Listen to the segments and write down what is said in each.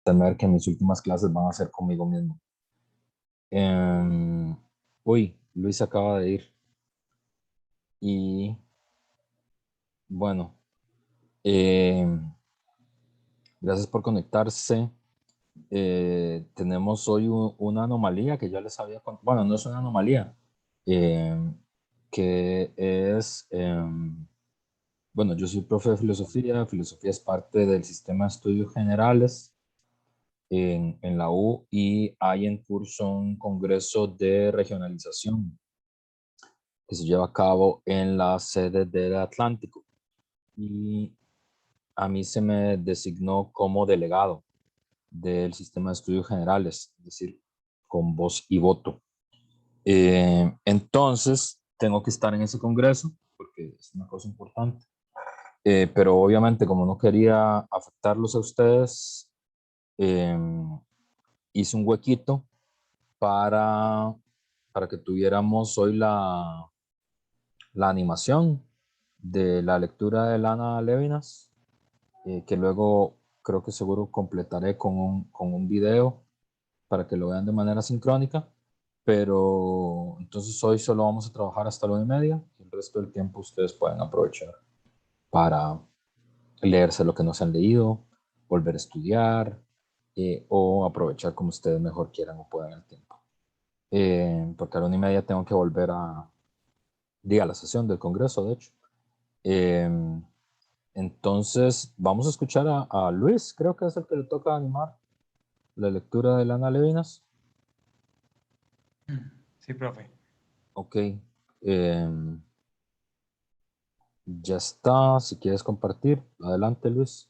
temer que mis últimas clases van a ser conmigo mismo. Uy, Luis acaba de ir. Y bueno, gracias por conectarse. Tenemos hoy una anomalía que ya les había contado. Bueno, no es una anomalía, que es, bueno, yo soy profe de filosofía. Filosofía es parte del sistema de estudios generales en la U, y hay en curso un congreso de regionalización que se lleva a cabo en la sede del Atlántico. Y a mí se me designó como delegado del sistema de estudios generales, es decir, con voz y voto. Entonces, tengo que estar en ese congreso porque es una cosa importante. Pero obviamente, como no quería afectarlos a ustedes, eh, hice un huequito para, para que tuviéramos hoy la animación de la lectura de Lana Levinas, que luego creo que seguro completaré con un video para que lo vean de manera sincrónica. Pero entonces hoy solo vamos a trabajar hasta la 1:30, y el resto del tiempo ustedes pueden aprovechar para leerse lo que no se han leído, volver a estudiar, o aprovechar como ustedes mejor quieran o puedan el tiempo. Porque a la 1:30 tengo que volver a la sesión del Congreso, de hecho. Eh, entonces, vamos a escuchar a Luis, creo que es el que le toca animar la lectura de Lana Levinas. Sí, profe. Ok. Ya está. Si quieres compartir, adelante, Luis.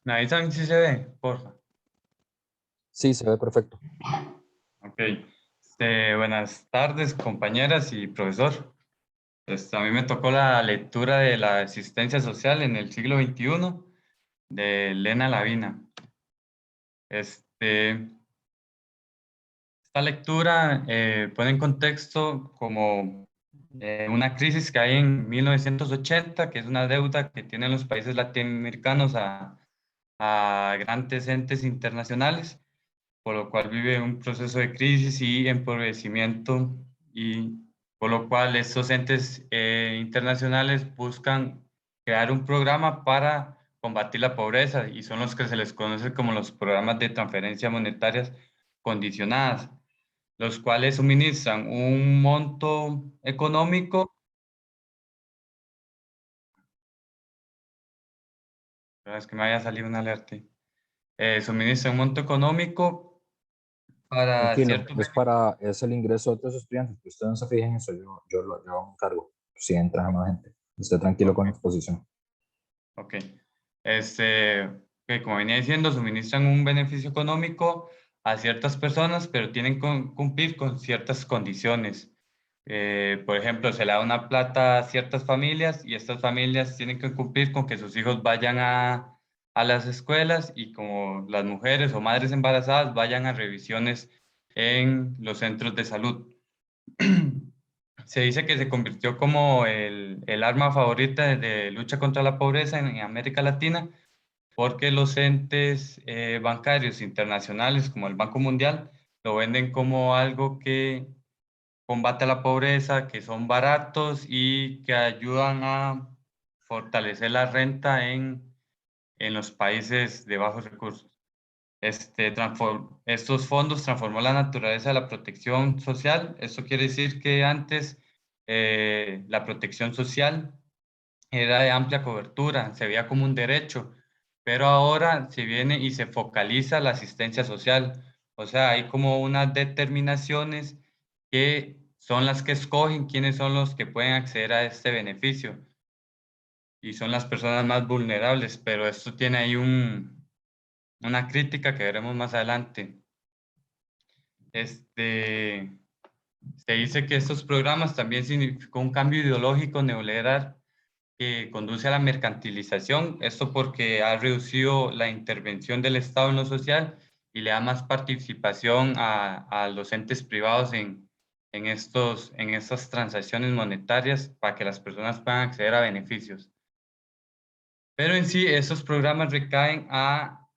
¿Me avisan si se ve, porfa? Sí, se ve perfecto. Ok. Buenas tardes, compañeras y profesor. A mí me tocó la lectura de la existencia social en el siglo XXI de Elena Lavina. Esta lectura pone en contexto como una crisis que hay en 1980, que es una deuda que tienen los países latinoamericanos a grandes entes internacionales, por lo cual vive un proceso de crisis y empobrecimiento, y por lo cual estos entes internacionales buscan crear un programa para combatir la pobreza, y son los que se les conoce como los programas de transferencias monetarias condicionadas, los cuales suministran un monto económico. Es que me haya salido una alerta. Suministra un monto económico para Tranquilo, ciertos. es el ingreso de otros estudiantes. Que ustedes no se fijen en eso, yo me encargo. Si entra más gente, esté tranquilo con la Ok, exposición. ok. Que como venía diciendo, suministran un beneficio económico a ciertas personas, pero tienen que cumplir con ciertas condiciones. Por ejemplo, se le da una plata a ciertas familias, y estas familias tienen que cumplir con que sus hijos vayan a las escuelas, y como las mujeres o madres embarazadas vayan a revisiones en los centros de salud. Se dice que se convirtió como el arma favorita de lucha contra la pobreza en América Latina, porque los entes bancarios internacionales como el Banco Mundial lo venden como algo que combate la pobreza, que son baratos y que ayudan a fortalecer la renta en los países de bajos recursos. Estos fondos transformó la naturaleza de la protección social. Esto quiere decir que antes la protección social era de amplia cobertura, se veía como un derecho, pero ahora se viene y se focaliza la asistencia social. O sea, hay como unas determinaciones que son las que escogen quiénes son los que pueden acceder a este beneficio, y son las personas más vulnerables, pero esto tiene ahí una crítica que veremos más adelante. Este, Se dice que estos programas también significó un cambio ideológico neoliberal que conduce a la mercantilización, esto porque ha reducido la intervención del Estado en lo social y le da más participación a los entes privados en estas transacciones monetarias para que las personas puedan acceder a beneficios. Pero en sí, estos programas recaen a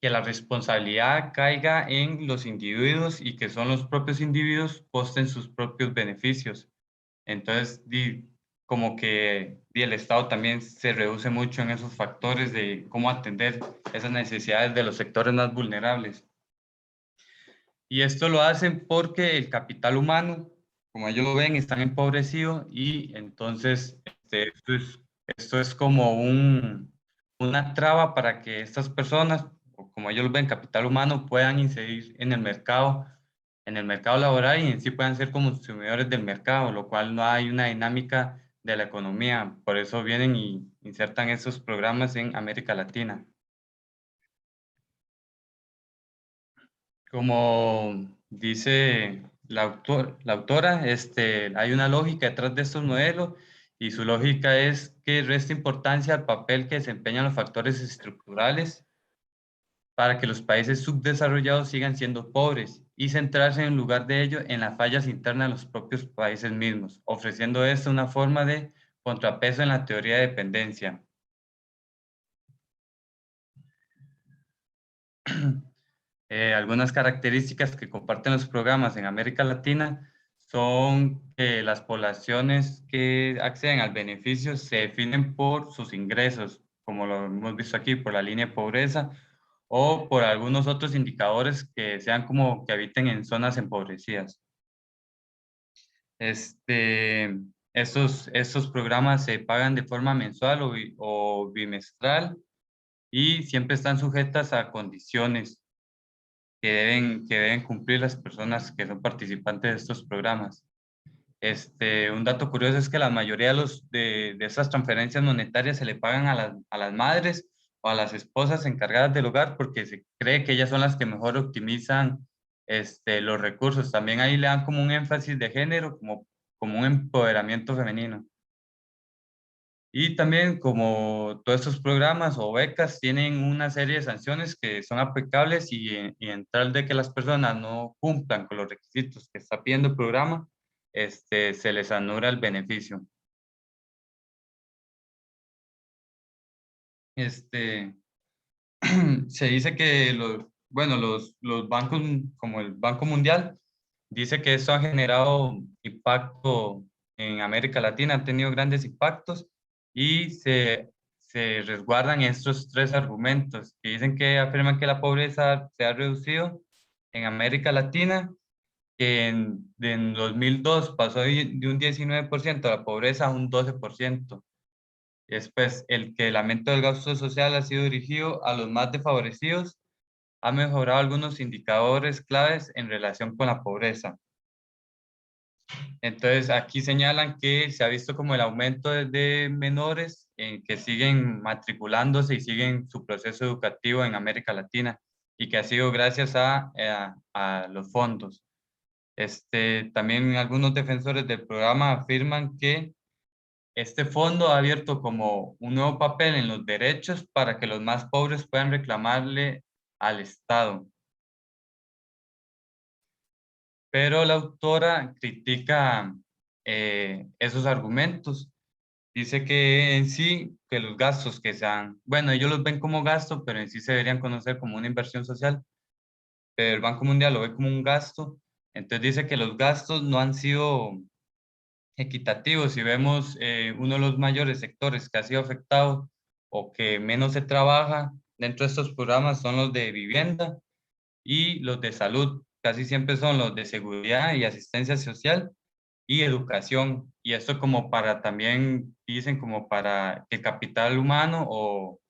que la responsabilidad caiga en los individuos y que son los propios individuos posten sus propios beneficios. Entonces, como que el Estado también se reduce mucho en esos factores de cómo atender esas necesidades de los sectores más vulnerables. Y esto lo hacen porque el capital humano, como ellos lo ven, está empobrecido y entonces esto es como una traba para que estas personas, o como ellos lo ven, capital humano, puedan incidir en el mercado laboral y en sí puedan ser consumidores del mercado, lo cual no hay una dinámica de la economía. Por eso vienen y insertan esos programas en América Latina. Como dice la autora, hay una lógica detrás de estos modelos y su lógica es que resta importancia al papel que desempeñan los factores estructurales para que los países subdesarrollados sigan siendo pobres y centrarse en lugar de ello en las fallas internas de los propios países mismos, ofreciendo esto una forma de contrapeso en la teoría de dependencia. Algunas características que comparten los programas en América Latina son que las poblaciones que acceden al beneficio se definen por sus ingresos, como lo hemos visto aquí, por la línea de pobreza o por algunos otros indicadores que sean como que habiten en zonas empobrecidas. Este, estos programas se pagan de forma mensual o bimestral y siempre están sujetas a condiciones que deben cumplir las personas que son participantes de estos programas. Un dato curioso es que la mayoría de esas transferencias monetarias se le pagan a las madres o a las esposas encargadas del hogar porque se cree que ellas son las que mejor optimizan los recursos. También ahí le dan como un énfasis de género, como un empoderamiento femenino. Y también como todos estos programas o becas tienen una serie de sanciones que son aplicables y en tal de que las personas no cumplan con los requisitos que está pidiendo el programa, se les anula el beneficio. Este, se dice que los bancos como el Banco Mundial dice que esto ha generado impacto en América Latina, ha tenido grandes impactos y se resguardan estos tres argumentos que dicen que afirman que la pobreza se ha reducido en América Latina, que en 2002 pasó de un 19% de la pobreza a un 12%. Después, el que el aumento del gasto social ha sido dirigido a los más desfavorecidos, ha mejorado algunos indicadores claves en relación con la pobreza. Entonces, aquí señalan que se ha visto como el aumento de menores que siguen matriculándose y siguen su proceso educativo en América Latina y que ha sido gracias a los fondos. También algunos defensores del programa afirman que este fondo ha abierto como un nuevo papel en los derechos para que los más pobres puedan reclamarle al Estado. Pero la autora critica esos argumentos. Dice que en sí, que los gastos que sean, bueno, ellos los ven como gasto, pero en sí se deberían conocer como una inversión social, pero el Banco Mundial lo ve como un gasto. Entonces dice que los gastos no han sido equitativos. Si vemos uno de los mayores sectores que ha sido afectado o que menos se trabaja dentro de estos programas son los de vivienda y los de salud. Casi siempre son los de seguridad y asistencia social y educación. Y esto como para también, dicen como para que el capital humano o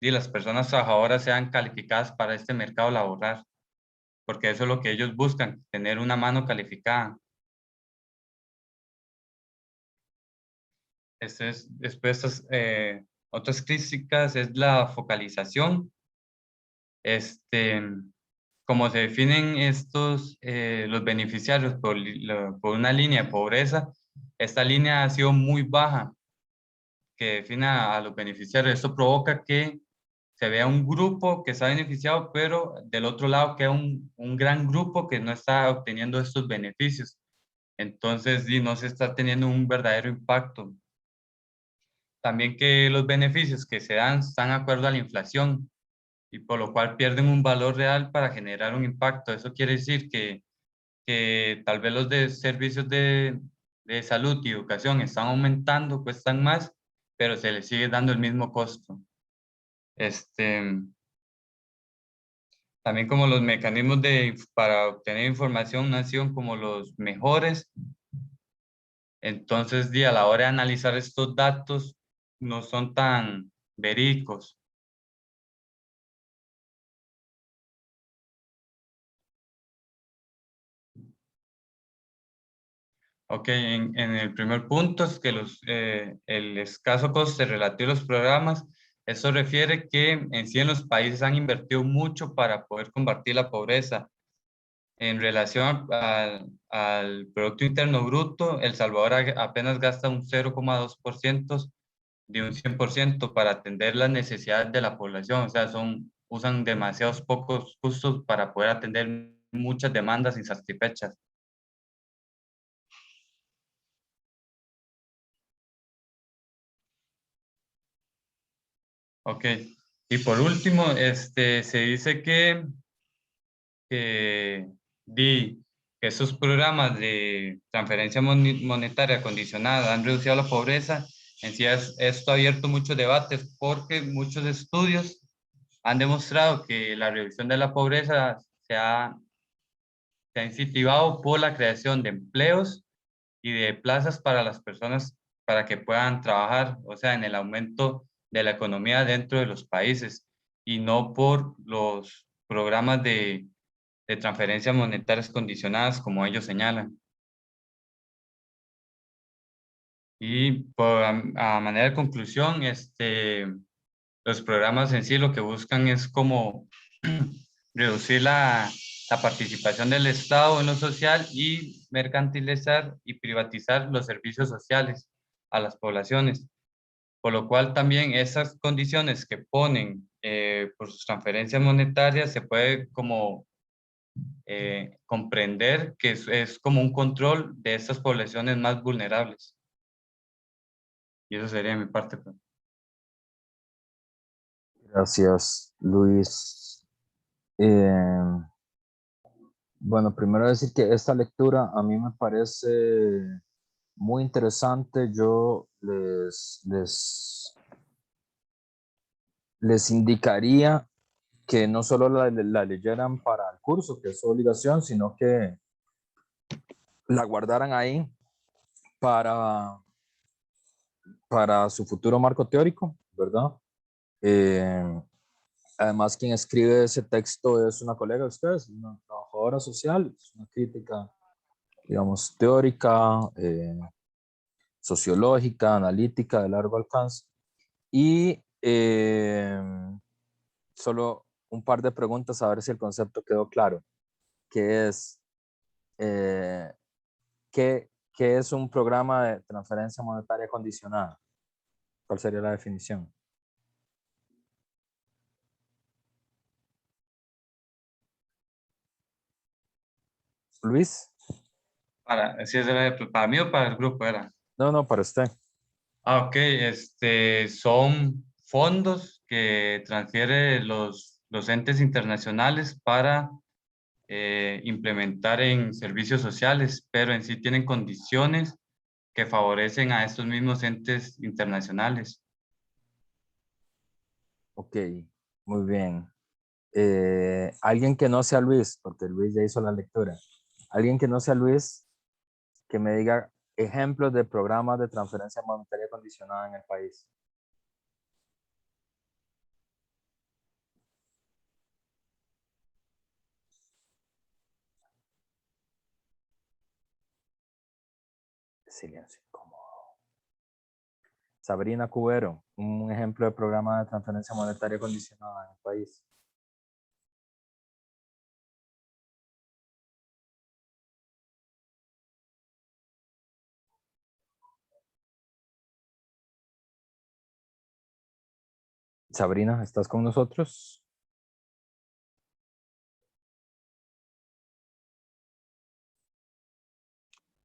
y las personas trabajadoras sean calificadas para este mercado laboral, porque eso es lo que ellos buscan, tener una mano calificada. Después, otras críticas es la focalización. Este, Como se definen los beneficiarios por una línea de pobreza, esta línea ha sido muy baja que defina a los beneficiarios. Esto provoca que se vea un grupo que está beneficiado, pero del otro lado queda un gran grupo que no está obteniendo estos beneficios. Entonces, sí, no se está teniendo un verdadero impacto. También que los beneficios que se dan están de acuerdo a la inflación y por lo cual pierden un valor real para generar un impacto. Eso quiere decir que tal vez los de servicios de salud y educación están aumentando, cuestan más, pero se les sigue dando el mismo costo. Este, también como los mecanismos para obtener información no han sido como los mejores. Entonces, a la hora de analizar estos datos, no son tan verídicos. Ok, en el primer punto es que el escaso coste relativo a los programas, eso refiere que en sí en los países han invertido mucho para poder combatir la pobreza. En relación al Producto Interno Bruto, El Salvador apenas gasta un 0,2% de un 100% para atender las necesidades de la población. O sea, usan demasiados pocos costos para poder atender muchas demandas insatisfechas. Ok. Y por último, se dice que, di, que esos programas de transferencia monetaria condicionada han reducido la pobreza. En sí, esto ha abierto muchos debates porque muchos estudios han demostrado que la reducción de la pobreza se ha incentivado por la creación de empleos y de plazas para las personas para que puedan trabajar, o sea, en el aumento de la economía dentro de los países y no por los programas de transferencias monetarias condicionadas como ellos señalan. Y a manera de conclusión, los programas en sí lo que buscan es como reducir la participación del Estado en lo social y mercantilizar y privatizar los servicios sociales a las poblaciones. Por lo cual también esas condiciones que ponen por sus transferencias monetarias se puede como comprender que es como un control de estas poblaciones más vulnerables. Y eso sería mi parte, pues. Gracias, Luis. Eh, bueno, primero decir que esta lectura a mí me parece muy interesante. Yo les indicaría que no solo la leyeran para el curso, que es su obligación, sino que la guardaran ahí para, para su futuro marco teórico, ¿verdad? Eh, Además, quien escribe ese texto es una colega de ustedes, una trabajadora social, es una crítica, digamos, teórica, sociológica, analítica, de largo alcance. Y solo un par de preguntas a ver si el concepto quedó claro, que es, eh, ¿qué es un programa de transferencia monetaria condicionada? ¿Cuál sería la definición? Luis. Si es para mí o para el grupo era. No, no, para usted. Ah, ok, son fondos que transfiere los entes internacionales para implementar en servicios sociales, pero en sí tienen condiciones que favorecen a estos mismos entes internacionales. Ok, muy bien. Alguien que no sea Luis, porque Luis ya hizo la lectura. Alguien que no sea Luis, que me diga ejemplos de programas de transferencia monetaria condicionada en el país. Silencio incómodo. Sabrina Cubero, un ejemplo de programa de transferencia monetaria condicionada en el país. Sabrina, ¿estás con nosotros?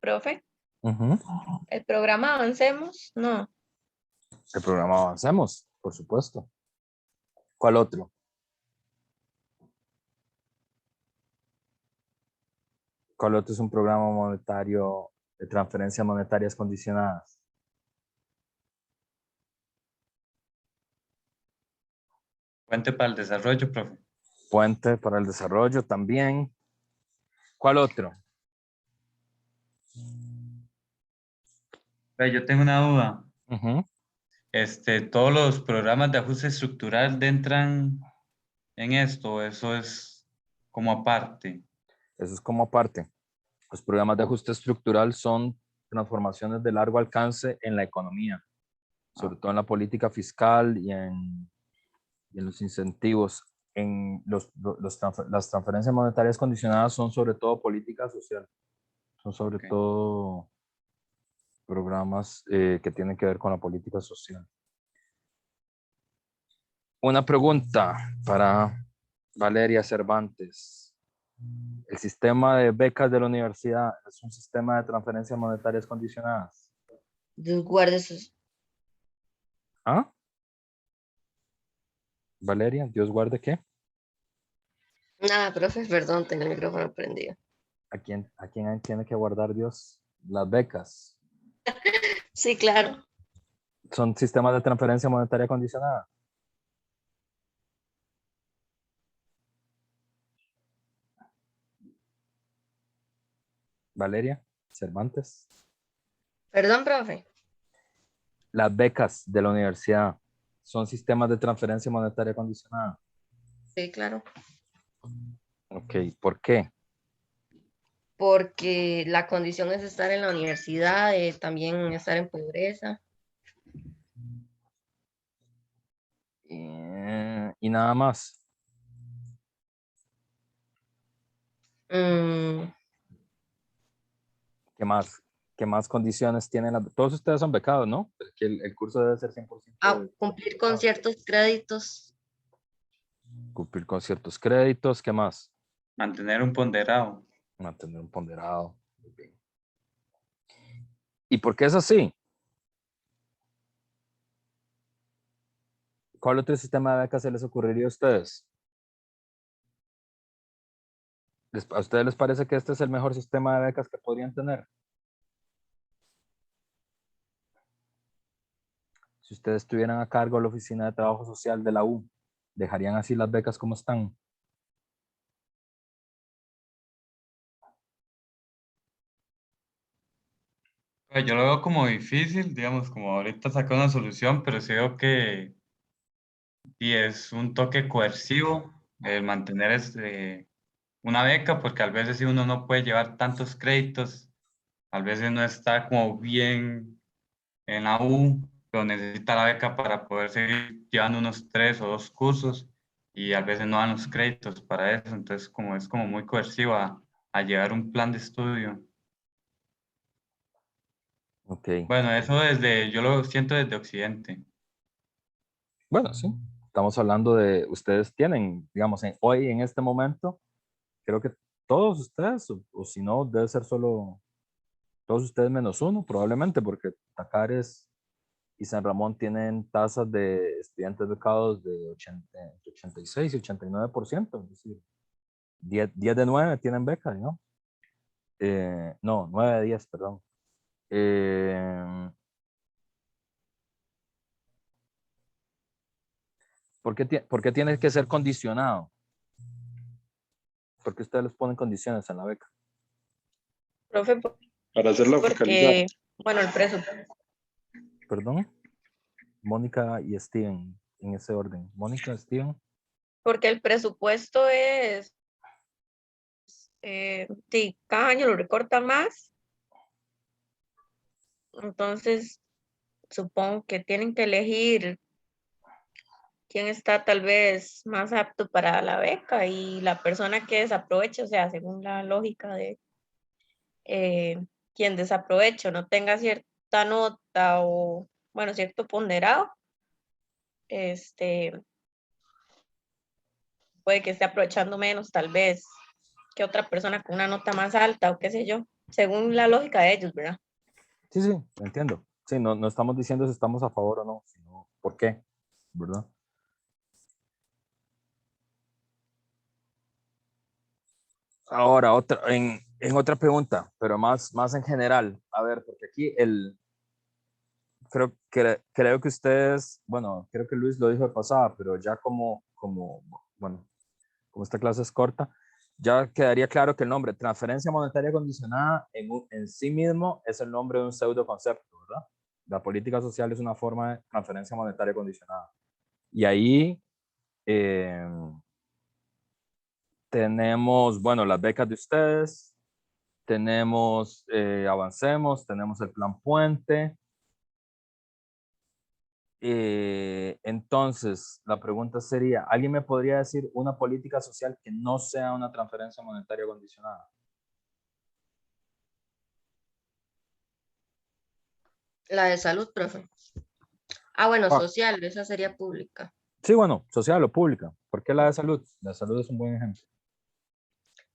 Profe, Ujú. el programa Avancemos, no. El programa Avancemos, por supuesto. ¿Cuál otro? ¿Cuál otro es un programa monetario de transferencias monetarias condicionadas? Puente para el desarrollo, profe. Puente para el desarrollo también. ¿Cuál otro? Yo tengo una duda. Ujú. ¿Todos los programas de ajuste estructural entran en esto? Eso es como aparte. Eso es como aparte. Los programas de ajuste estructural son transformaciones de largo alcance en la economía, sobre todo en la política fiscal y en los incentivos. En las transferencias monetarias condicionadas son sobre todo política social, son sobre Ok. todo programas que tienen que ver con la política social. Una pregunta para Valeria Cervantes. ¿El sistema de becas de la universidad es un sistema de transferencias monetarias condicionadas? Dios guarde sus... ¿Ah? Valeria, Dios guarde qué. Nada, profe, perdón, tengo el micrófono prendido. A quién tiene que guardar Dios? Las becas. Sí, claro. ¿Son sistemas de transferencia monetaria condicionada? Valeria Cervantes. Perdón, profe. Las becas de la universidad son sistemas de transferencia monetaria condicionada. Sí, claro. Ok, ¿por qué? Porque la condición es estar en la universidad, también estar en pobreza. Y nada más. Mm, ¿Qué más? ¿Qué más condiciones tienen? Todos ustedes son becados, ¿no? Que el curso debe ser 100% a cumplir con becado. ciertos créditos. Cumplir con ciertos créditos. ¿Qué más? Mantener un ponderado. Mantener un ponderado. Muy bien. ¿Y por qué es así? ¿Cuál otro sistema de becas se les ocurriría a ustedes? ¿A ustedes les parece que este es el mejor sistema de becas que podrían tener? Si ustedes estuvieran a cargo de la Oficina de Trabajo Social de la U, ¿dejarían así las becas como están? Yo lo veo como difícil, digamos, como ahorita sacar una solución, pero sí veo que y es un toque coercivo el mantener una beca, porque a veces si uno no puede llevar tantos créditos, a veces no está como bien en la U, pero necesita la beca para poder seguir llevando unos 3 o 2 cursos y a veces no dan los créditos para eso, entonces como es como muy coercivo a llevar un plan de estudio. Ok. Bueno, eso yo lo siento desde Occidente. Bueno, sí. Estamos hablando de, ustedes tienen, digamos, hoy en este momento, creo que todos ustedes, o si no, debe ser solo todos ustedes menos uno, probablemente, porque Tacares y San Ramón tienen tasas de estudiantes becados de 86 y 89%, es decir, 10 de 9 tienen becas, ¿no? No, 9 de 10, perdón. Eh, ¿por qué tiene que ser condicionado? ¿Por qué ustedes les ponen condiciones en la beca? Profe, Para hacerla focalizar. porque, bueno, el presupuesto, Perdón, Mónica y Steven, en ese orden. Mónica, Steven. porque el presupuesto es, sí, cada año lo recortan más, entonces supongo que tienen que elegir quién está tal vez más apto para la beca y la persona que desaproveche, o sea, según la lógica de quien desaproveche o no tenga cierta nota o, bueno, cierto ponderado, puede que esté aprovechando menos tal vez que otra persona con una nota más alta o qué sé yo, según la lógica de ellos, ¿verdad? Sí, sí, entiendo. Sí, no, no estamos diciendo si estamos a favor o no, sino por qué, ¿verdad? Ahora, en otra pregunta, pero más en general. A ver, porque aquí creo que ustedes, bueno, creo que Luis lo dijo de pasada, pero ya bueno, como esta clase es corta, ya quedaría claro que el nombre transferencia monetaria condicionada en sí mismo es el nombre de un pseudo concepto, ¿verdad? La política social es una forma de transferencia monetaria condicionada. Y ahí tenemos, bueno, las becas de ustedes, tenemos Avancemos, tenemos el Plan Puente. Entonces, la pregunta sería, ¿alguien me podría decir una política social que no sea una transferencia monetaria condicionada? La de salud, profe. Ah, bueno, Ah, social, esa sería pública. sí, bueno, social o pública. ¿Por qué la de salud? La salud es un buen ejemplo.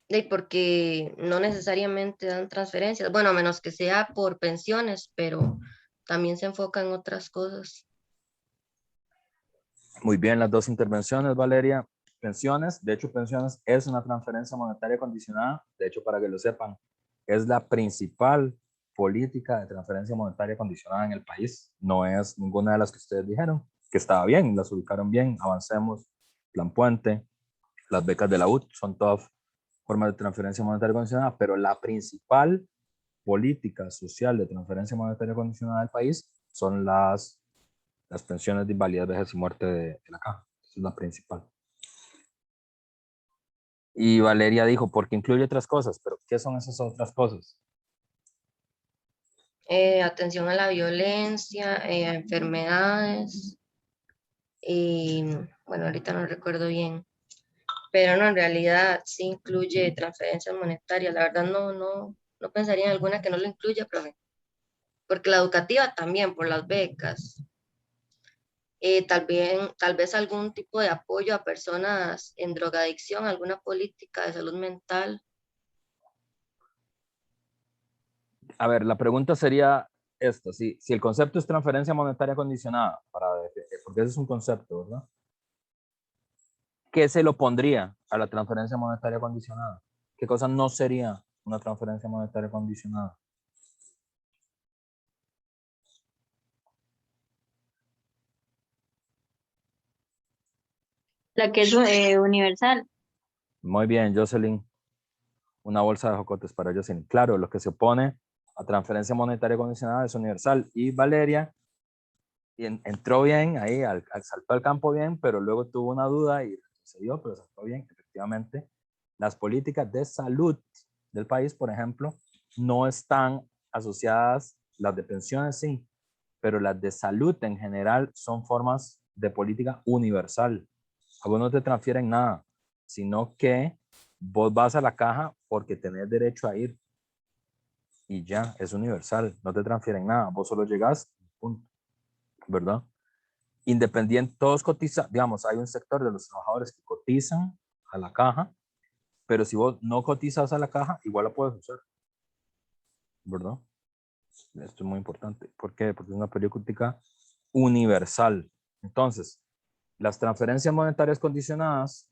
Y porque no necesariamente dan transferencias, bueno, a menos que sea por pensiones, pero también se enfoca en otras cosas. Muy bien, las dos intervenciones, Valeria. Pensiones, de hecho, pensiones es una transferencia monetaria condicionada. De hecho, para que lo sepan, es la principal política de transferencia monetaria condicionada en el país. No es ninguna de las que ustedes dijeron, que estaba bien, las ubicaron bien. Avancemos, Plan Puente, las becas de la UT, son todas formas de transferencia monetaria condicionada, pero la principal política social de transferencia monetaria condicionada del país son las pensiones de invalidez, vejez y muerte de la caja. Esa es la principal. Y Valeria dijo, porque incluye otras cosas, pero ¿qué son esas otras cosas? Atención a la violencia, a enfermedades, y bueno, ahorita no recuerdo bien, pero no, en realidad sí incluye transferencias monetarias. La verdad no pensaría en alguna que no lo incluya, profe, porque la educativa también, por las becas. Tal vez algún tipo de apoyo a personas en drogadicción, alguna política de salud mental. A ver, la pregunta sería esta, si el concepto es transferencia monetaria condicionada, porque ese es un concepto, ¿verdad? ¿Qué se lo pondría a la transferencia monetaria condicionada? ¿Qué cosa no sería una transferencia monetaria condicionada? La que es universal. Muy bien, Jocelyn. Una bolsa de jocotes para Jocelyn. Claro, lo que se opone a transferencia monetaria condicionada es universal. Y Valeria entró bien ahí, saltó al campo bien, pero luego tuvo una duda y retrocedió, pero saltó bien. Efectivamente, las políticas de salud del país, por ejemplo, no están asociadas, las de pensiones sí, pero las de salud en general son formas de política universal. A vos no te transfieren nada, sino que vos vas a la caja porque tenés derecho a ir y ya, es universal, no te transfieren nada, vos solo llegas, punto, ¿verdad? Independiente, todos cotizan, digamos, hay un sector de los trabajadores que cotizan a la caja, pero si vos no cotizas a la caja, igual la puedes usar, ¿verdad? Esto es muy importante. ¿Por qué? Porque es una política universal. Entonces, las transferencias monetarias condicionadas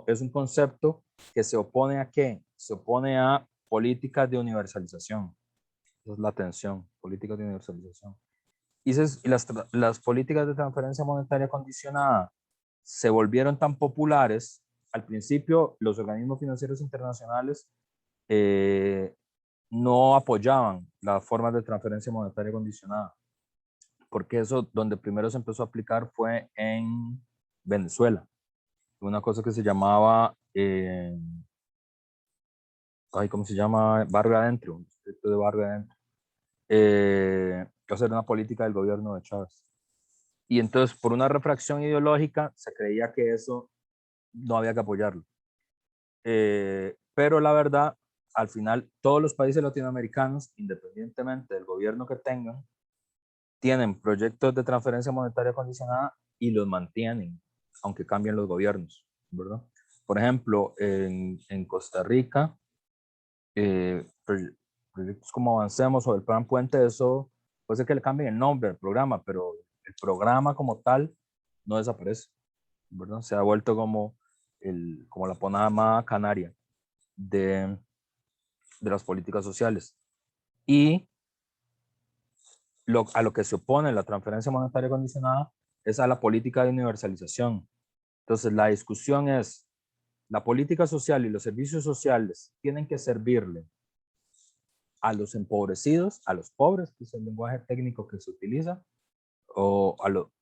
es un concepto que se opone a ¿qué? Se opone a políticas de universalización. Esa es la tensión, políticas de universalización. Y las políticas de transferencia monetaria condicionada se volvieron tan populares. Al principio, los organismos financieros internacionales no apoyaban las formas de transferencia monetaria condicionada, porque eso donde primero se empezó a aplicar fue en Venezuela. Una cosa que se llamaba, ¿cómo se llama? Barrio Adentro, un distrito de Barrio Adentro. Era una política del gobierno de Chávez. Y entonces, por una refracción ideológica, se creía que eso no había que apoyarlo. Pero la verdad, al final, todos los países latinoamericanos, independientemente del gobierno que tengan, tienen proyectos de transferencia monetaria condicionada y los mantienen, aunque cambien los gobiernos, ¿verdad? Por ejemplo, en Costa Rica, proyectos como Avancemos o el Plan Puente, eso puede ser que le cambien el nombre al programa, pero el programa como tal no desaparece, ¿verdad? Se ha vuelto como, como la Panamá canaria de las políticas sociales. Y a lo que se opone la transferencia monetaria condicionada es a la política de universalización. Entonces, la discusión es, la política social y los servicios sociales tienen que servirle a los empobrecidos, a los pobres, que es el lenguaje técnico que se utiliza, o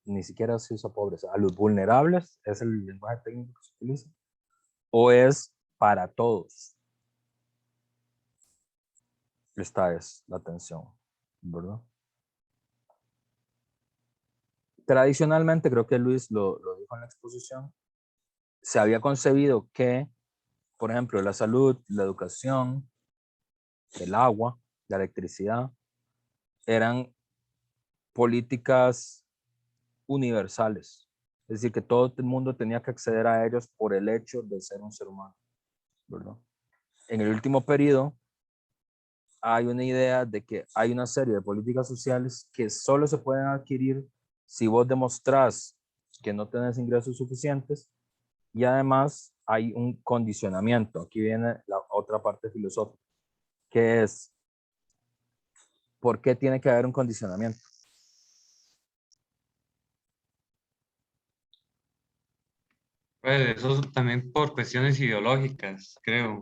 ni siquiera se usa pobres, a los vulnerables, es el lenguaje técnico que se utiliza, o es para todos. Esta es la tensión, ¿verdad? Tradicionalmente, creo que Luis lo dijo en la exposición, se había concebido que, por ejemplo, la salud, la educación, el agua, la electricidad, eran políticas universales. Es decir, que todo el mundo tenía que acceder a ellos por el hecho de ser un ser humano, ¿verdad? En el último periodo hay una idea de que hay una serie de políticas sociales que solo se pueden adquirir si vos demostrás que no tenés ingresos suficientes, y además hay un condicionamiento. Aquí viene la otra parte filosófica, que es, ¿por qué tiene que haber un condicionamiento? Pues eso también por cuestiones ideológicas, creo,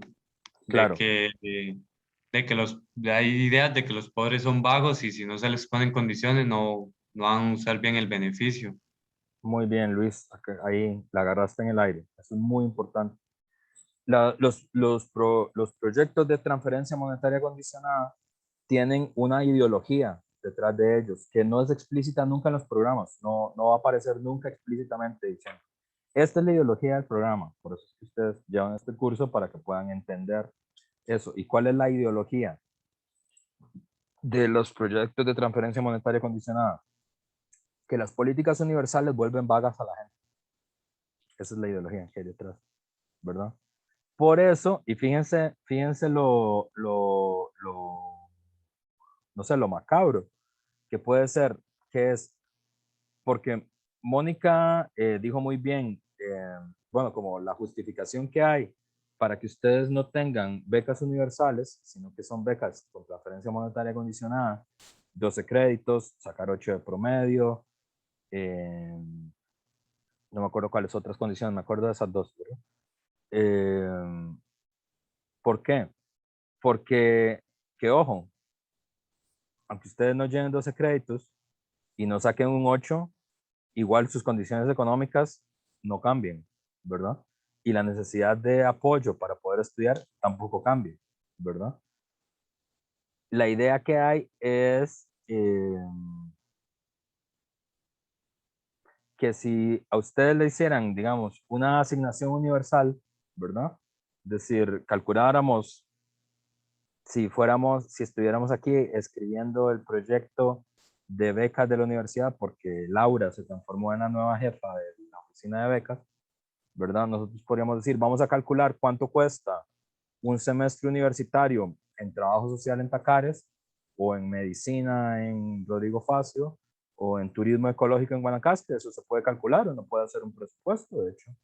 Claro, de que hay ideas de que los pobres son vagos y si no se les ponen condiciones no van a usar bien el beneficio. muy bien, Luis. Ahí la agarraste en el aire. Eso es muy importante. Los proyectos de transferencia monetaria condicionada tienen una ideología detrás de ellos que no es explícita nunca en los programas. No va a aparecer nunca explícitamente diciendo, esta es la ideología del programa. Por eso es que ustedes llevan este curso para que puedan entender eso. ¿Y cuál es la ideología de los proyectos de transferencia monetaria condicionada? Que las políticas universales vuelven vagas a la gente. Esa es la ideología que hay detrás, ¿verdad? Por eso, y fíjense no sé, lo macabro que puede ser, que es porque Mónica dijo muy bien, bueno, como la justificación que hay para que ustedes no tengan becas universales, sino que son becas con transferencia monetaria condicionada, 12 créditos, sacar 8 de promedio, no me acuerdo cuáles otras condiciones, me acuerdo de esas dos, ¿verdad? ¿Por qué? Porque, que ojo, aunque ustedes no lleven 12 créditos y no saquen un 8, igual sus condiciones económicas no cambian, ¿verdad? Y la necesidad de apoyo para poder estudiar tampoco cambia, ¿verdad? La idea que hay es que si a ustedes le hicieran, digamos, una asignación universal, ¿verdad? Es decir, calculáramos si estuviéramos aquí escribiendo el proyecto de becas de la universidad, porque Laura se transformó en la nueva jefa de la oficina de becas, ¿verdad? Nosotros podríamos decir, vamos a calcular cuánto cuesta un semestre universitario en trabajo social en Tacares, o en medicina en Rodrigo Facio, o en turismo ecológico en Guanacaste. Eso se puede calcular, uno puede hacer un presupuesto, de hecho.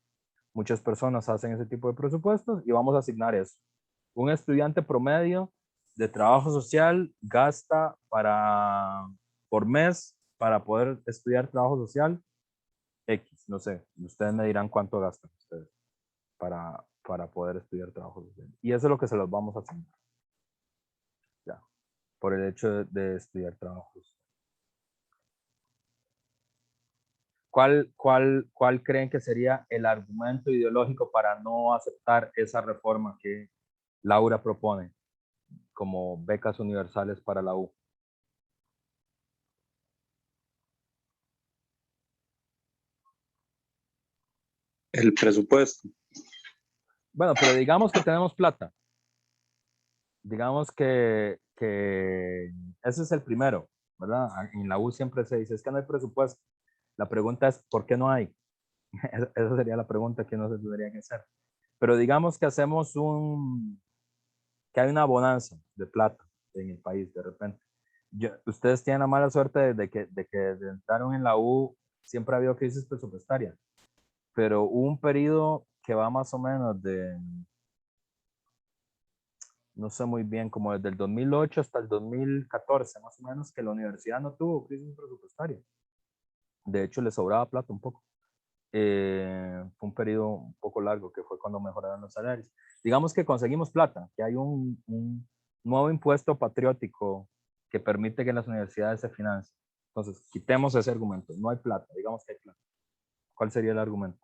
Muchas personas hacen ese tipo de presupuestos y vamos a asignar eso. Un estudiante promedio de trabajo social gasta por mes para poder estudiar trabajo social X, no sé, ustedes me dirán cuánto gastan ustedes para poder estudiar trabajo social. Y eso es lo que se los vamos a asignar. Ya, por el hecho de estudiar trabajos. ¿Cuál creen que sería el argumento ideológico para no aceptar esa reforma que Laura propone como becas universales para la U? El presupuesto. Bueno, pero digamos que tenemos plata. Digamos que ese es el primero, ¿verdad? En la U siempre se dice, es que no hay presupuesto. La pregunta es, ¿por qué no hay? Esa sería la pregunta que no se tendría que hacer. Pero digamos que hacemos que hay una bonanza de plata en el país de repente. Ustedes tienen la mala suerte de que entraron en la U, siempre ha habido crisis presupuestaria, pero hubo un periodo que va más o menos no sé muy bien, como desde el 2008 hasta el 2014, más o menos, que la universidad no tuvo crisis presupuestaria. De hecho, le sobraba plata un poco. Fue un periodo un poco largo que fue cuando mejoraron los salarios. Digamos que conseguimos plata, que hay un nuevo impuesto patriótico que permite que las universidades se financien. Entonces, quitemos ese argumento. No hay plata, digamos que hay plata. ¿Cuál sería el argumento?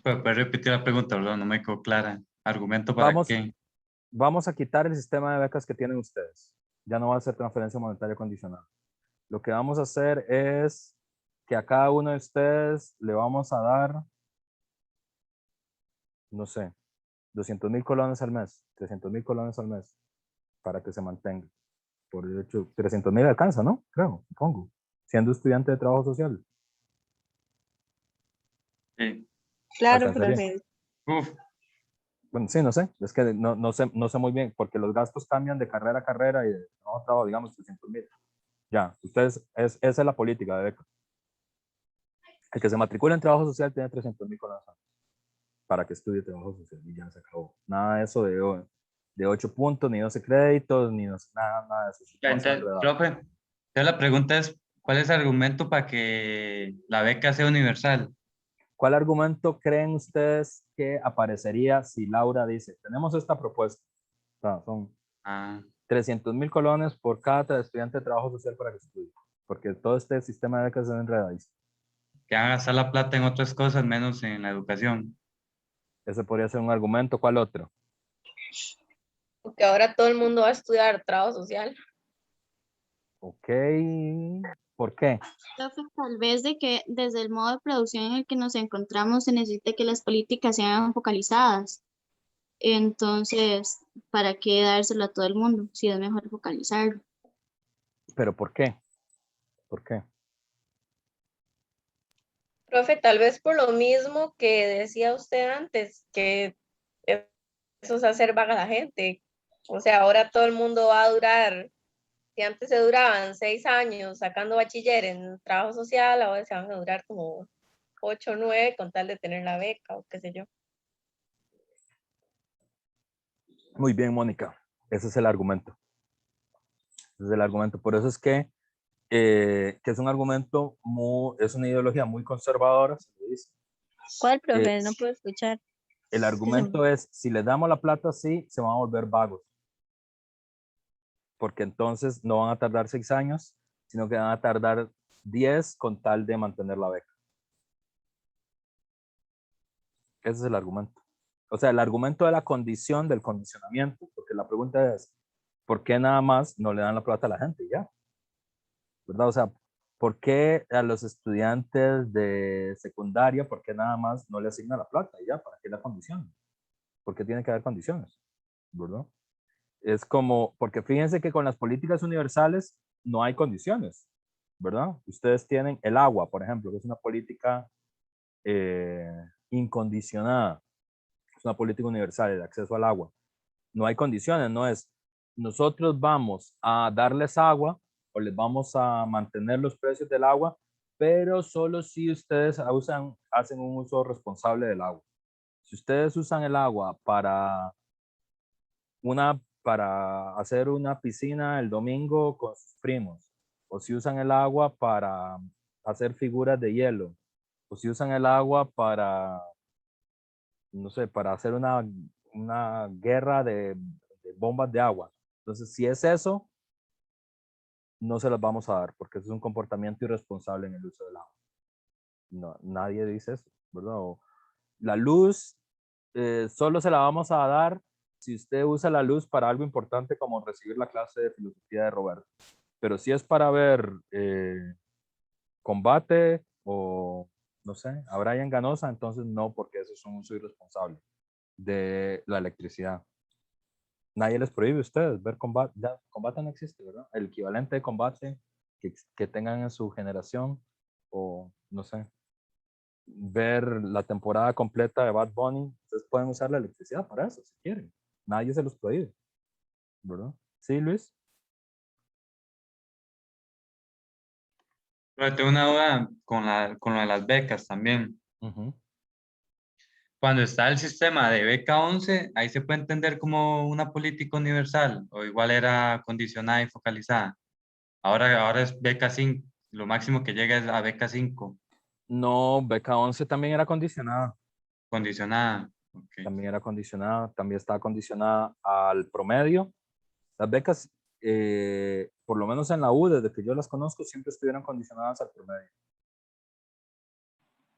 Pero puedes repetir la pregunta, ¿verdad? No me quedó clara. ¿Argumento para qué? Vamos a quitar el sistema de becas que tienen ustedes. Ya no va a ser transferencia monetaria condicional. Lo que vamos a hacer es que a cada uno de ustedes le vamos a dar, no sé, 200,000 colones al mes, 300,000 colones al mes, para que se mantenga. Por el hecho, 300,000 alcanza, ¿no? Creo, supongo. Siendo estudiante de trabajo social. Sí. Claro, Alcanzaría. profe. Uf, Bueno, sí, no sé. Es que no sé muy bien, porque los gastos cambian de carrera a carrera y de trabajo a trabajo, digamos, 300,000. Ya, ustedes, esa es la política de beca. El que se matricula en trabajo social tiene 300,000 colones para que estudie trabajo social y ya se acabó. Nada de eso de 8 puntos, ni 12 créditos, ni nada de eso. ya, No se entonces, enredado. profe, entonces la pregunta es, ¿cuál es el argumento para que la beca sea universal? ¿Cuál argumento creen ustedes que aparecería si Laura dice, tenemos esta propuesta? O sea, son Ah, 300,000 colones por cada estudiante de trabajo social para que estudie, porque todo este sistema de becas es enredadísimo. que van a gastar la plata en otras cosas menos en la educación. Ese podría ser un argumento. ¿Cuál otro? Porque ahora todo el mundo va a estudiar trabajo social. Ok. ¿Por qué? Profe, tal vez de que desde el modo de producción en el que nos encontramos se necesite que las políticas sean focalizadas. Entonces, ¿para qué dárselo a todo el mundo si es mejor focalizarlo? ¿Pero por qué? ¿Por qué? Profe, tal vez por lo mismo que decía usted antes, que eso es hacer vaga a la gente. O sea, ahora todo el mundo va a durar, si antes se duraban 6 años sacando bachiller en trabajo social, ahora se van a durar como 8 o 9 con tal de tener la beca o qué sé yo. Muy bien, Mónica. Ese es el argumento. Ese es el argumento. Por eso es que es un argumento es una ideología muy conservadora, se le dice. ¿Cuál, Eh, profe? No puedo escuchar. el argumento es, si les damos la plata así, se van a volver vagos. Porque entonces no van a tardar 6 años, sino que van a tardar 10 con tal de mantener la beca. Ese es el argumento. O sea, el argumento de la condición, del condicionamiento, porque la pregunta es, ¿por qué nada más no le dan la plata a la gente? Ya, ¿verdad? O sea, ¿por qué a los estudiantes de secundaria, por qué nada más no le asignan la plata? Ya, ¿para qué la condición? ¿Por qué tiene que haber condiciones? ¿Verdad? Es como, porque fíjense que con las políticas universales no hay condiciones, ¿verdad? Ustedes tienen el agua, por ejemplo, que es una política incondicionada, es una política universal, el acceso al agua. No hay condiciones, no es nosotros vamos a darles agua o les vamos a mantener los precios del agua, pero solo si ustedes hacen un uso responsable del agua. Si ustedes usan el agua para hacer una piscina el domingo con sus primos, o si usan el agua para hacer figuras de hielo, o si usan el agua para, no sé, para hacer una guerra de bombas de agua. Entonces, si es eso, no se las vamos a dar, porque eso es un comportamiento irresponsable en el uso del agua. No, nadie dice eso, ¿verdad? O la luz, solo se la vamos a dar si usted usa la luz para algo importante como recibir la clase de filosofía de Roberto. Pero si es para ver combate o, no sé, a Brian Ganosa, entonces no, porque eso es un uso irresponsable de la electricidad. nadie les prohíbe a ustedes ver combate. Ya, combate no existe, ¿verdad? El equivalente de combate que tengan en su generación, o no sé, ver la temporada completa de Bad Bunny, ustedes pueden usar la electricidad para eso, si quieren. Nadie se los prohíbe, ¿verdad? ¿Sí, Luis? Pero tengo una duda con lo de las becas también. Ujú. Cuando está el sistema de beca 11, ahí se puede entender como una política universal, o igual era condicionada y focalizada. Ahora es beca 5, lo máximo que llega es a beca 5, No, beca 11 también era condicionada. condicionada. Ok. También estaba condicionada al promedio. Las becas, por lo menos en la U, desde que yo las conozco, siempre estuvieron condicionadas al promedio.